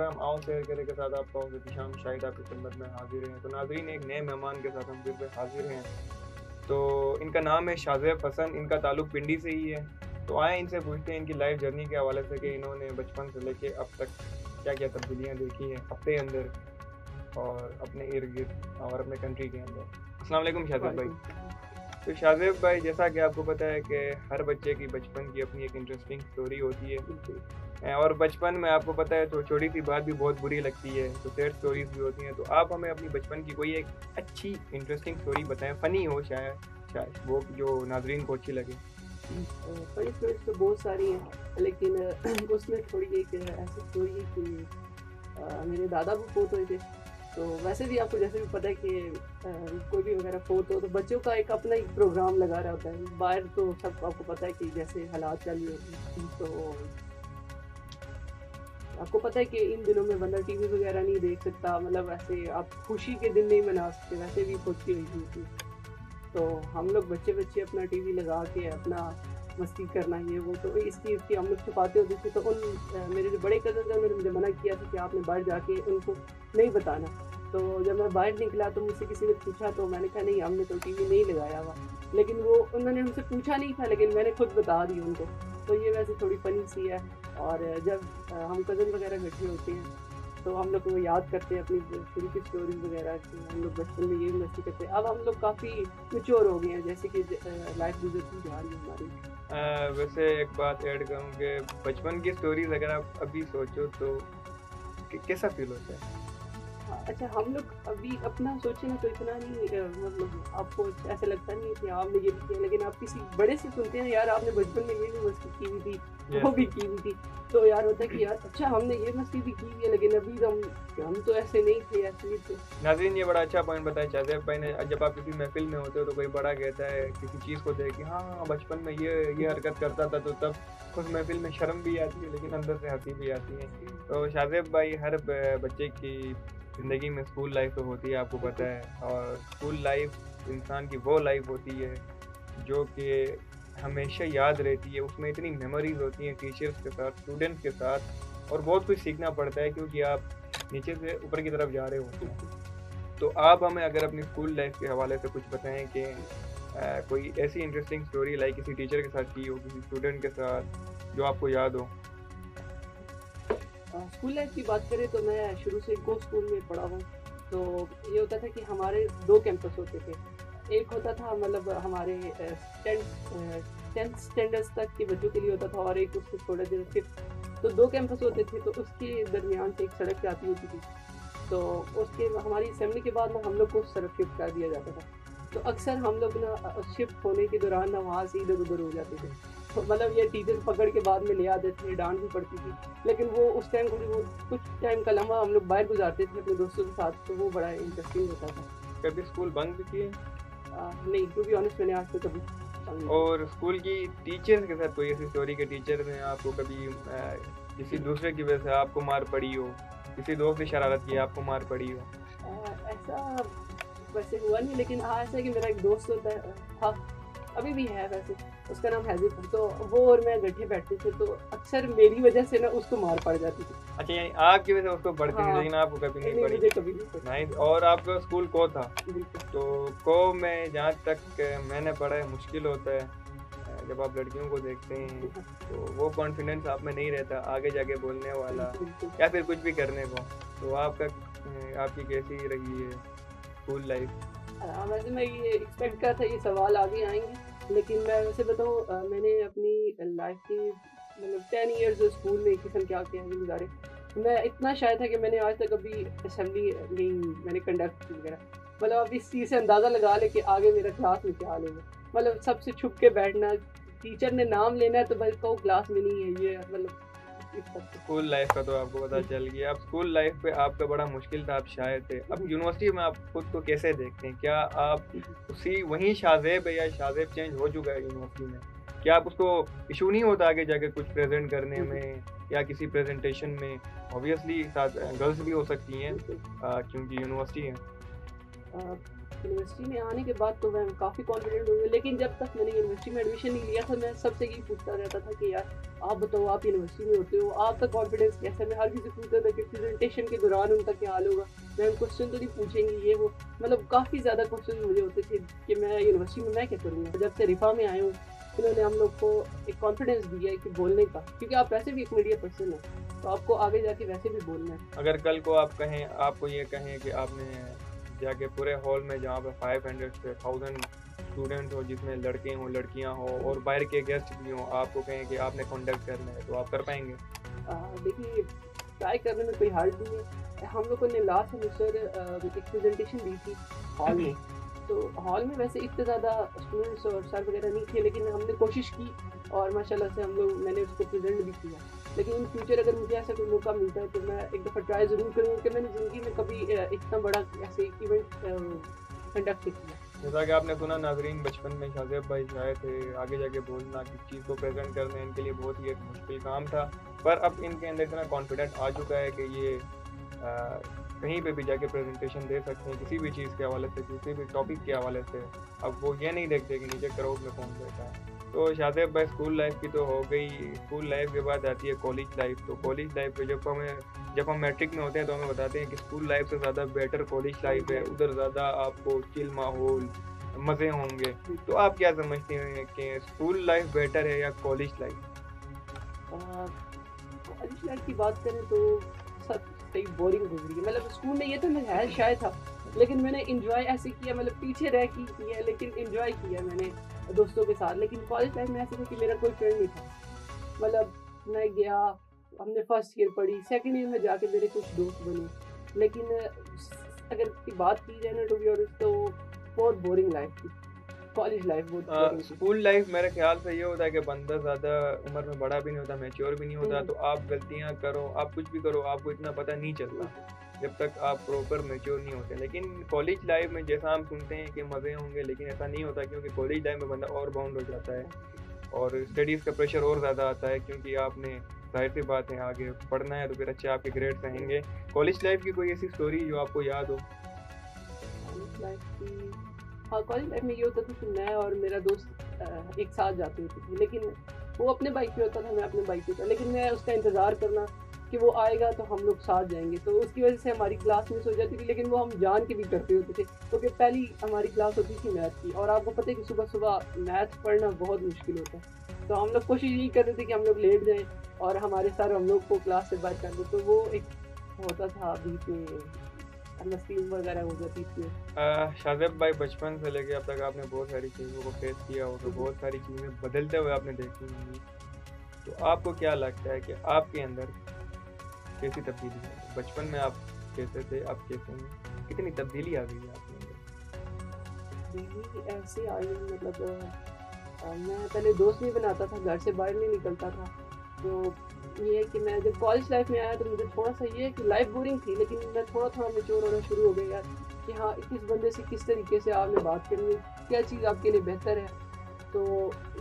Programme आओ share करे के साथ आपका शाम शायद आपकी खिदमत में हाजिर हैं। तो नाजरीन, एक नए मेहमान के साथ हम फिर से हाजिर हैं। तो इनका नाम है शाज़ेब हसन, इनका ताल्लुक पिंडी से ही है। तो आए इनसे पूछते हैं इनकी लाइफ जर्नी के हवाले से कि इन्होंने बचपन से लेके अब तक क्या क्या तब्दीलियाँ देखी हैं अपने अंदर और अपने इर्द गिर्द और अपने कंट्री के अंदर। अस्सलाम वालेकुम शाज़ेब भाई। वालेकुम। तो शाज़ेब भाई, जैसा कि आपको पता है कि हर बच्चे की बचपन की अपनी एक इंटरेस्टिंग स्टोरी होती बिल्कुल। है, और बचपन में आपको पता है तो छोटी सी बात भी बहुत बुरी लगती है, तो सैड स्टोरीज भी होती हैं। तो आप हमें अपनी बचपन की कोई एक अच्छी इंटरेस्टिंग स्टोरी बताएं, फ़नी हो शायद शायद वो जो नाजरीन को अच्छी लगे। फनी स्टोरीज़ तो बहुत सारी हैं, लेकिन उसमें थोड़ी एक ऐसी स्टोरी है कि मेरे दादा वो फ़ौत हुए थे। तो वैसे भी आपको जैसे भी पता है कि कोई भी वगैरह फ़ौत हो तो बच्चों का एक अपना ही प्रोग्राम लगा रहा होता है। बाहर तो सब आपको पता है कि जैसे हालात चल रहे होते हैं, तो आपको पता है कि इन दिनों में बंदा टीवी वगैरह नहीं देख सकता, मतलब ऐसे आप खुशी के दिन नहीं मना सकते, वैसे भी खुद की हुई थी। तो हम लोग बच्चे-बच्चे अपना टीवी लगा के अपना मस्ती करना ये वो, तो इस चीज़ की हम लोग छुपाते होते थे। तो मेरे जो बड़े कज़न थे उन्होंने मुझे मना किया था कि आपने बाहर जाके उनको नहीं बताना। तो जब मैं बाहर निकला तो मुझसे किसी ने पूछा, तो मैंने कहा नहीं, हमने तो टीवी नहीं लगाया हुआ। लेकिन वो उन्होंने हमसे पूछा नहीं था, लेकिन मैंने खुद बता दी उनको। तो ये वैसे थोड़ी फ़नी सी है। और जब हम कज़न वगैरह इकट्ठे होते हैं तो हम लोग वो याद करते हैं अपनी शुरू की स्टोरीज़ वगैरह कि हम लोग बचपन में ये मस्ती करते हैं। अब हम लोग काफ़ी मैच्योर हो गए हैं, जैसे कि लाइफ गुजरती जा रही है हमारी। वैसे एक बात ऐड करूँ कि बचपन की स्टोरीज अगर आप अभी सोचो तो कैसा फील होता है। हाँ, अच्छा, हम लोग अभी अपना सोचे ना तो इतना नहीं मतलब आपको ऐसा लगता नहीं है कि आपने ये भी किया, लेकिन आप किसी बड़े से सुनते हैं यार आपने बचपन में ये भी मस्ती की हुई थी, वो यस। भी की हुई थी। तो यार होता है कि यार अच्छा हमने ये मस्ती भी की हुई है, लेकिन अभी हम तो ऐसे नहीं थे, ऐसे नहीं थे। नाज़रीन, ये बड़ा अच्छा पॉइंट बताया शाज़ेब भाई ने। जब आप किसी महफ़िल में होते हो तो कोई बड़ा कहता है किसी चीज़ को देख के, हाँ, हाँ, बचपन में ये हरकत करता था, तो तब उस महफ़िल में शर्म भी आती है लेकिन अंदर से हँसी भी आती है। तो शाज़ेब भाई, हर ब बच्चे की ज़िंदगी में स्कूल लाइफ़ तो होती है, आपको पता बिल्कुल। है। और स्कूल लाइफ़ इंसान की वो लाइफ़ होती है जो कि हमेशा याद रहती है। उसमें इतनी मेमोरीज़ होती हैं टीचर्स के साथ, स्टूडेंट्स के साथ, और बहुत कुछ सीखना पड़ता है क्योंकि आप नीचे से ऊपर की तरफ जा रहे होते हैं। तो आप हमें अगर अपनी स्कूल लाइफ के हवाले से कुछ बताएँ कि कोई ऐसी इंटरेस्टिंग स्टोरी लाइक किसी टीचर के साथ की हो, किसी स्टूडेंट के साथ, जो आपको याद हो? स्कूल लाइफ की बात करें तो मैं शुरू से को स्कूल में पढ़ा हूँ। तो ये होता था कि हमारे 2 कैंपस होते थे। एक होता था मतलब हमारे 10th स्टैंडर्ड्स तक के बच्चों के लिए होता था, और एक उससे थोड़ा देर 5th। तो 2 कैंपस होते थे, तो उसके दरमियान से एक सड़क जाती होती थी। तो उसके हमारी असेंबली के बाद ना हम लोग को उस तरफ शिफ्ट कर दिया जाता था। तो अक्सर हम लोग ना शिफ्ट होने के दौरान ना वहाँ से इधर-उधर हो जाते थे। तो मतलब ये टीचर पकड़ के बाद में ले आते थे, डाँट भी पड़ती थी। लेकिन वो उस टाइम कुछ टाइम का लम्हा हम लोग बाहर गुज़ारते थे अपने दोस्तों के साथ, तो वो बड़ा इंटरेस्टिंग होता था। कभी स्कूल बंक भी किए? नहीं, टू बी ऑनेस्ट मैंने आज तक कभी नहीं किया। और स्कूल की टीचर्स के साथ कोई ऐसी स्टोरी कि टीचर ने आपको कभी किसी दूसरे की वजह से आपको मार पड़ी हो, किसी दोस्त ने शरारत की आपको मार पड़ी हो? ऐसा वैसे हुआ नहीं, लेकिन हाँ, ऐसा है कि मेरा एक दोस्त होता है था, अभी भी है वैसे, उसका नाम हैज़िफ है। तो वो और मैं इकट्ठे बैठते थे, तो अक्सर मेरी वज़ह से ना उसको मार पड़ जाती थी। अच्छा, यानी आपकी वजह से उसको पड़ती थी हाँ, लेकिन आपको कभी नहीं नहीं पड़ी। मुझे कभी नहीं पड़ी। नाइस। और आपका स्कूल को था? बिल्कुल। तो को में जहाँ तक मैंने पढ़ा है मुश्किल होता है। जब आप लड़कियों को देखते हैं हाँ, तो वो कॉन्फिडेंस आप में नहीं रहता आगे जाके बोलने वाला बिल्कुल। या फिर कुछ भी करने को। तो आपका आपकी कैसी रही है स्कूल लाइफ? वैसे मैं ये एक्सपेक्ट कर था ये सवाल आगे आएँगे, लेकिन मैं वैसे बताऊँ मैंने अपनी लाइफ़ के मतलब 10 इयर्स स्कूल में एक किस्म के क्या गुज़ारे। मैं इतना शाय था कि मैंने आज तक कभी असेंबली नहीं मैंने कंडक्ट की वगैरह। मतलब आप इस चीज़ से अंदाज़ा लगा लें कि आगे मेरा क्लास में क्या हाल होगा। मतलब सबसे छुप के बैठना, टीचर ने नाम लेना है तो बस कहो क्लास में नहीं है, ये मतलब इस हद तक। स्कूल लाइफ का तो आपको पता चल गया। अब स्कूल लाइफ पे आपका बड़ा मुश्किल था, आप शायर थे। अब यूनिवर्सिटी में आप खुद को कैसे देखते हैं? क्या आप उसी वही शाज़ेब है या शाज़ेब चेंज हो चुका है यूनिवर्सिटी में? क्या आप उसको इश्यू नहीं होता आगे जाके कुछ प्रेज़ेंट करने में या किसी प्रेज़ेंटेशन में? ऑब्वियसली साथ गर्ल्स भी हो सकती हैं बिल्कुल। क्योंकि यूनिवर्सिटी है। अ, यूनिवर्सिटी में आने के बाद तो मैं काफ़ी कॉन्फिडेंट हुई, लेकिन जब तक मैंने यूनिवर्सिटी में एडमिशन नहीं लिया था, मैं सबसे यही पूछता रहता था कि यार आप बताओ, आप यूनिवर्सिटी में होते हो, आपका कॉन्फिडेंस कैसा है? मैं हर किसी से पूछता था कि प्रेजेंटेशन के दौरान उनका क्या हाल होगा, मैम क्वेश्चन तो नहीं पूछेंगी ये वो, मतलब काफ़ी ज़्यादा क्वेश्चन मुझे होते थे कि मैं यूनिवर्सिटी में मैं क्या करूँगा। जब से रिफा में आया हूँ, इन्होंने हम लोग को एक कॉन्फिडेंस दिया है कि बोलने का, क्योंकि आप वैसे भी एक मीडिया पर्सन हो, तो आपको आगे जाके वैसे भी बोलना है। अगर कल को आप कहें, आपको ये कहें कि आपने जाके पूरे हॉल में जहाँ पे 500 से 1000 स्टूडेंट हो, जिसमें लड़के हों, लड़कियाँ हों और बाहर के गेस्ट भी हों, आपको कहें कि आपने कंडक्ट करना है, तो आप कर पाएँगे? देखिए, ट्राई करने में कोई हर्ज नहीं है। हम लोगों ने लास्ट सेमेस्टर एक प्रेजेंटेशन दी थी हॉल में। तो हॉल में वैसे इतने ज़्यादा स्टूडेंट्स और सर वगैरह नहीं थे, लेकिन हमने कोशिश की और माशाल्लाह से मैंने उसको प्रेज़ेंट भी किया। लेकिन इन फ्यूचर अगर मुझे ऐसा कोई मौका मिलता है तो मैं एक दफ़ा ट्राई ज़रूर करूँगा कि मैंने ज़िंदगी में कभी इतना बड़ा ऐसे इवेंट कंडक्ट किया। जैसा कि आपने सुना नाज़रीन, बचपन में शाज़ेब भाई आए थे, आगे जाके बोलना किसी चीज़ को प्रेज़ेंट करना इनके लिए बहुत ही एक मुश्किल काम था। पर अब इनके अंदर इतना कॉन्फिडेंट आ चुका है कि ये कहीं पे भी जाके प्रेज़ेंटेशन दे सकते हैं, किसी भी चीज़ के हवाले से, किसी भी टॉपिक के हवाले से। अब वो ये नहीं देखते कि नीचे क्राउड में कौन बैठा है। तो शाज़ेब भाई, स्कूल लाइफ़ की तो हो गई, स्कूल लाइफ़ के बाद आती है कॉलेज लाइफ़। तो कॉलेज लाइफ़ पे जब हम मैट्रिक में होते हैं तो हमें बताते हैं कि स्कूल लाइफ़ से ज़्यादा बेटर कॉलेज लाइफ़ है, उधर ज़्यादा आपको चिल माहौल, मज़े होंगे। तो आप क्या समझते हैं कि स्कूल लाइफ़ बेटर है या कॉलेज लाइफ़? कॉलेज लाइफ की बात करें तो सब सही बोरिंग गुजरी है। मतलब स्कूल में ये तो मैं है शायद था, लेकिन मैंने एंजॉय ऐसे किया, मतलब पीछे रह के किया है, लेकिन एंजॉय किया मैंने दोस्तों के साथ। लेकिन कॉलेज लाइफ में ऐसा था कि मेरा कोई फ्रेंड नहीं था। मतलब मैं गया, हमने फर्स्ट ईयर पढ़ी, सेकंड ईयर में जाके मेरे कुछ दोस्त बने, लेकिन अगर की बात की जाए ना, टू बी ऑनेस्ट, तो बहुत बोरिंग लाइफ थी। कॉलेज लाइफ बहुत बोरिंग थी। स्कूल लाइफ मेरे ख्याल से ये होता है कि बंदा ज़्यादा उम्र में बड़ा भी नहीं होता, मैच्योर भी नहीं होता, हम्म, तो आप गलतियाँ करो, आप कुछ भी करो, आपको इतना पता नहीं चलता जब तक आप प्रॉपर मैच्योर नहीं होते। लेकिन कॉलेज लाइफ में जैसा हम सुनते हैं कि मज़े होंगे, लेकिन ऐसा नहीं होता, क्योंकि कॉलेज लाइफ में बंदा और बाउंड हो जाता है और स्टडीज़ का प्रेशर और ज़्यादा आता है, क्योंकि आपने ज़ाहिर सी बात है आगे पढ़ना है, तो फिर अच्छे आपके ग्रेड्स आएंगे। कॉलेज लाइफ की कोई ऐसी स्टोरी जो आपको याद हो? कॉलेज लाइफ की, हाँ, कॉलेज लाइफ में ये होता था कि मैं और मेरा दोस्त एक साथ जाते होते थे, लेकिन वो अपने बाइक पे होता था, मैं अपने बाइक पे था, लेकिन मैं उसका इंतज़ार करना कि वो आएगा तो हम लोग साथ जाएँगे, तो उसकी वजह से हमारी क्लास मिस हो जाती थी, लेकिन वो हम जान के भी करते होते थे, क्योंकि पहली हमारी क्लास होती थी मैथ की, और आपको पता है कि सुबह-सुबह मैथ पढ़ना बहुत मुश्किल होता है। तो हम लोग कोशिश यही करते थे कि हम लोग लेट जाएँ और हमारे सर हम लोग को क्लास से बाहर कर दें, तो वो एक होता था बीच में, मस्ती वगैरह हो जाती थी। शाज़ेब भाई, बचपन से लेके अब तक आपने बहुत सारी चीज़ों को फेस किया होगा, हुँ, हुँ। बहुत सारी चीज़ें बदलते हुए आपने देखी होंगी। तो आपको क्या लगता है कि आपके अंदर कैसी तब्दीली है? बचपन में आप कैसे थे, अब कैसे हैं? कितनी तब्दीली आ गई है आपके अंदर? तब्दीली ऐसे आई, मतलब मैं पहले दोस्त नहीं बनाता था, घर से बाहर नहीं निकलता था। तो ये है कि मैं जब कॉलेज लाइफ में आया तो मुझे थोड़ा-सा ये है कि लाइफ बोरिंग थी, लेकिन मैं थोड़ा-थोड़ा मैच्योर होना शुरू हो गया यार, कि हाँ, किस बंदे से किस तरीके से आपने बात करनी है, क्या चीज़ आपके लिए बेहतर है। तो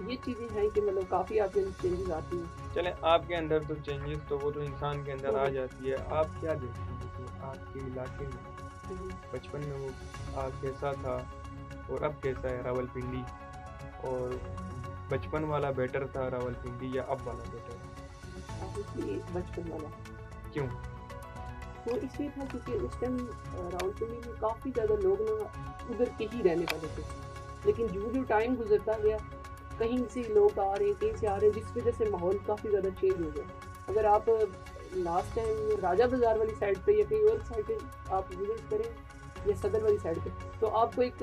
ये चीज़ें हैं कि मतलब काफ़ी आपके अंदर चेंजेज़ आती हैं। चलें, आपके अंदर तो चेंजेस तो वो तो इंसान के अंदर हुँ, आ हुँ। जाती है। आप क्या देखते हैं जैसे आपके इलाके में हुँ, हुँ। बचपन में वो कैसा था और अब कैसा है रावलपिंडी? और बचपन वाला बेटर था रावलपिंडी या अब वाला बेटर है? ऑब्वियसली बचपन वाला। क्यों? वो इसलिए था क्योंकि उस टाइम रावलपिंडी में काफ़ी ज़्यादा लोग ना उधर के ही रहने वाले थे। लेकिन जो-जो टाइम गुज़रता गया, कहीं से लोग आ रहे हैं, कहीं से आ रहे हैं, जिस वज़ह से माहौल काफ़ी ज़्यादा चेंज हो गया। अगर आप लास्ट टाइम राजा बाज़ार वाली साइड पे या कहीं और साइड पे आप विज़िट करें या सदर वाली साइड पे, तो आपको एक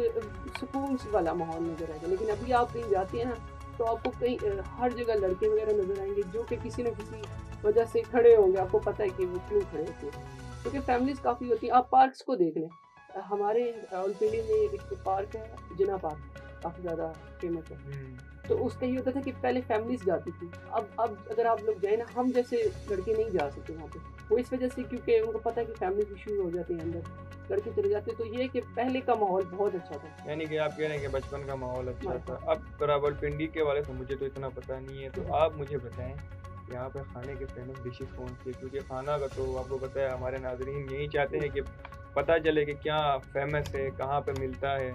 सुकून वाला माहौल नज़र आएगा। लेकिन अभी आप कहीं जाते हैं ना, तो आपको कहीं हर जगह लड़के वग़ैरह नज़र आएँगे, जो कि किसी न किसी वजह से खड़े होंगे, आपको पता है कि वो क्यों खड़े होते हैं। क्योंकि फैमिलीज़ काफ़ी होती हैं, आप पार्क्स को देख लें। हमारे रावलपिंडी में एक पार्क है, जिना पार्क, काफ़ी ज़्यादा फेमस है। हुँ। तो उसका ये होता था कि पहले फैमिलीज़ जाती थी। अब अगर आप लोग जाएँ ना, हम जैसे लड़के नहीं जा सकते वहाँ पे। वो इस वजह से क्योंकि उनको पता है कि फैमिली इश्यूज़ हो जाते हैं अंदर, लड़के चले जाते हैं। तो ये है कि पहले का माहौल बहुत अच्छा था। यानी कि आप कह रहे हैं कि बचपन का माहौल अच्छा हाँ, था। हाँ। अब रावलपिंडी के बारे में मुझे तो इतना पता नहीं है, हुँ, तो हुँ। आप मुझे बताएँ यहाँ पे खाने के फेमस डिशेज़ कौन सी है? क्योंकि खाना का तो आपको पता है, हमारे नाज़रीन यही चाहते हैं कि पता चले कि क्या फ़ेमस है, कहाँ पे मिलता है?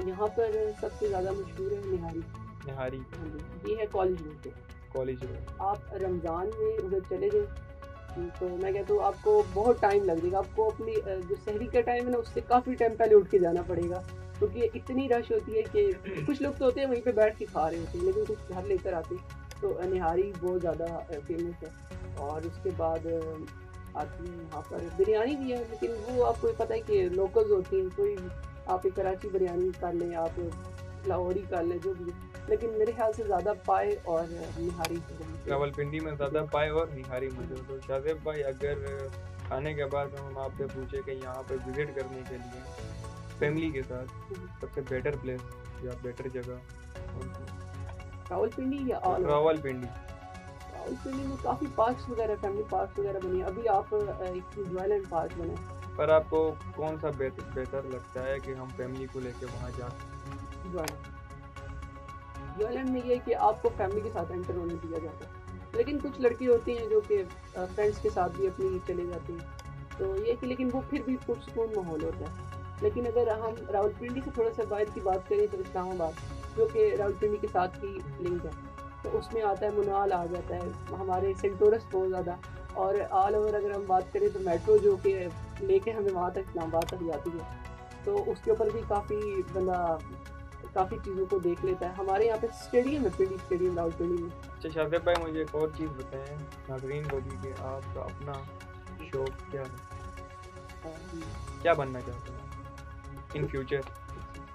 यहाँ पर सबसे ज़्यादा मशहूर है निहारी। निहारी, हाँ जी, ये है कॉलेज रोड पे। College road. आप रमज़ान में उधर चले जाएँ, तो मैं कहता हूँ आपको बहुत टाइम लग जाएगा। आपको अपनी जो सहरी का टाइम है ना, उससे काफ़ी टाइम पहले उठ के जाना पड़ेगा, क्योंकि ये इतनी रश होती है कि कुछ लोग तो होते हैं वहीं पे बैठ के खा रहे होते हैं, लेकिन कुछ घर लेकर आते हैं। तो निहारी बहुत ज़्यादा फ़ेमस है। और उसके बाद आती है यहाँ पर बिरयानी भी है, लेकिन वो आपको पता है कि लोकल्स होती हैं, कोई भी आप एक कराची बिरयानी कर लें, आप लाहौरी कर लें, जो भी। लेकिन मेरे ख़्याल से ज़्यादा पाए और निहारी रावलपिंडी में ज़्यादा पाए और निहारी मशहूर। तो शाज़ेब भाई, अगर खाने के बाद हम आपसे पूछे कि यहाँ पे विज़िट करने के लिए फैमिली के साथ सबसे बेटर प्लेस या बेटर जगह कौन-सी? रावलपिंडी या ऑल ओवर? रावलपिंडी। रावलपिंडी में काफ़ी पार्क्स वगैरह, फैमिली पार्क्स वगैरह बने हैं। अभी आप एक ज्वाइलैंड पार्क बना है। पर आपको कौन-सा बेहतर लगता है कि हम फैमिली को लेके वहाँ जा सकते ज्वाइलैंड। ज्वाइलैंड में ये है कि आपको फैमिली के साथ एंटर होने दिया जाता है। लेकिन कुछ लड़की होती हैं जो कि फ्रेंड्स के साथ भी अपनी चले जाती हैं। तो ये है कि लेकिन वो फिर भी पुरसकून माहौल होता है। लेकिन अगर हम रावलपिंडी से थोड़ा-सा बाहर की बात करें तो इस्लामाबाद, जो कि रावलपिंडी के साथ ही लिंक है। तो उसमें आता है मुनाल आ जाता है, हमारे सेंटोरस बहुत ज़्यादा। और ऑल ओवर अगर हम बात करें तो मेट्रो जो कि लेके हमें वहाँ तक इस्लामाबाद तक जाती है। तो उसके ऊपर भी काफ़ी बंदा काफ़ी चीज़ों को देख लेता है। हमारे यहाँ पे स्टेडियम है, पिंडी स्टेडियम रावलपिंडी में। अच्छा शाज़ेब भाई, मुझे एक और चीज़ बताएँ नाज़रीन को भी कि आपका अपना शौक क्या है? क्या बनना चाहते हैं इन फ्यूचर?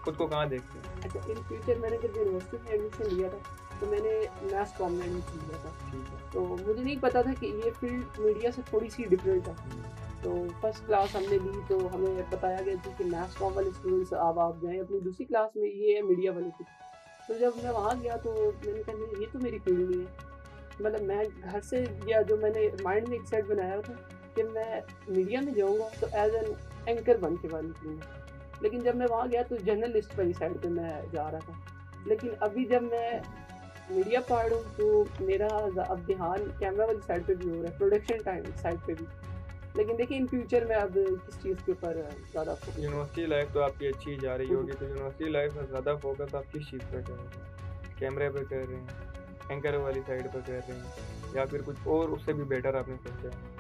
खुद को कहाँ देखते हैं? अच्छा, इन फ्यूचर मैंने जब यूनिवर्सिटी में एडमिशन लिया था, तो मैंने मैथ्स कॉम में एडमिशन लिया था। ठीक है। तो मुझे नहीं पता था कि ये फ़ील्ड मीडिया से थोड़ी-सी डिफरेंट है। तो फर्स्ट क्लास हमने ली तो हमें बताया गया था कि मैथ्स कॉम वाले स्टूडेंट्स अब आप जाएँ अपनी दूसरी क्लास में, ये है मीडिया वाली की। तो जब मैं वहाँ गया तो मैंने कहा नहीं, ये तो मेरी फ़ील्ड नहीं है। मतलब मैं घर से गया, जो मैंने माइंड में एक सेट बनाया था कि मैं मीडिया में जाऊँगा तो एज़ एन एंकर बन के बाहर निकलूँगा। लेकिन जब मैं वहाँ गया तो जर्नलिस्ट वाली साइड पे मैं जा रहा था। लेकिन अभी जब मैं मीडिया पढ़ रहा हूँ तो मेरा अब ध्यान कैमरा वाली साइड पे भी हो रहा है, प्रोडक्शन टाइम साइड पे भी। लेकिन देखिए इन फ्यूचर में अब किस चीज़ के ऊपर ज़्यादा फोकस। यूनिवर्सिटी लाइफ तो आपकी अच्छी जा रही होगी, तो यूनिवर्सिटी लाइफ में ज़्यादा फोकस आप किस चीज़ पे कर रहे हैं? कैमरे पे कर रहे हैं, एंकर वाली साइड पे कर रहे हैं, या फिर कुछ और उससे भी बेटर आपने सोचा है?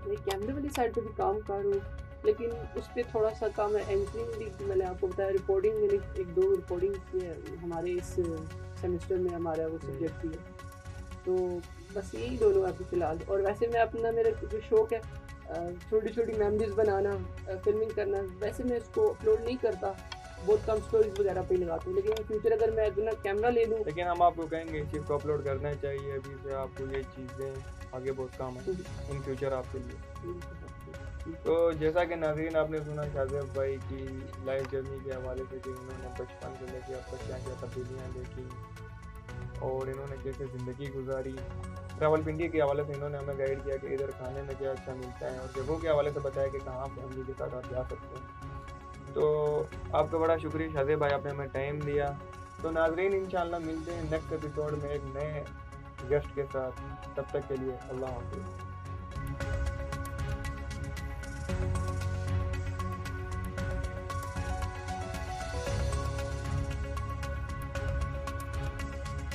मैं कैमरे वाली साइड पे भी काम कर रहा हूँ, लेकिन उस पे थोड़ा-सा काम है। एंकरिंग भी मैंने आपको बताया, रिपोर्टिंग मैंने 1-2 रिपोर्टिंग की है, हमारे इस सेमेस्टर में हमारा वो सब्जेक्ट भी है। तो बस यही दोनों अभी फ़िलहाल। और वैसे मैं अपना मेरा जो शौक है छोटी-छोटी मेमोरीज़ बनाना, फ़िल्मिंग करना, वैसे मैं इसको अपलोड नहीं करता, बहुत कम स्टोरीज़ वगैरह पे ही लगाता हूँ। लेकिन इन फ्यूचर अगर मैं अपना कैमरा ले लूँ। लेकिन हम आपको कहेंगे इस चीज़ को अपलोड करना चाहिए, अभी से आपको ये चीज़ें आगे बहुत काम है इन फ्यूचर आपके लिए। तो जैसा कि नाज़रीन आपने सुना शाज़ेब भाई की लाइफ जर्नी के हवाले से कि इन्होंने बचपन से लेके अब तक क्या-क्या तब्दीलियाँ देखी और इन्होंने कैसे ज़िंदगी गुजारी। रावलपिंडी के हवाले से इन्होंने हमें गाइड किया कि इधर खाने में क्या अच्छा मिलता है, और जगहों के हवाले से बताया कि कहाँ फैमिली के साथ आप जा सकते हैं। तो आपका बड़ा शुक्रिया शाज़ेब भाई, आपने हमें टाइम दिया। तो नाज़रीन इंशाअल्लाह मिलते हैं नेक्स्ट एपिसोड में एक नए गेस्ट के साथ। तब तक के लिए अल्लाह हाफ़िज़।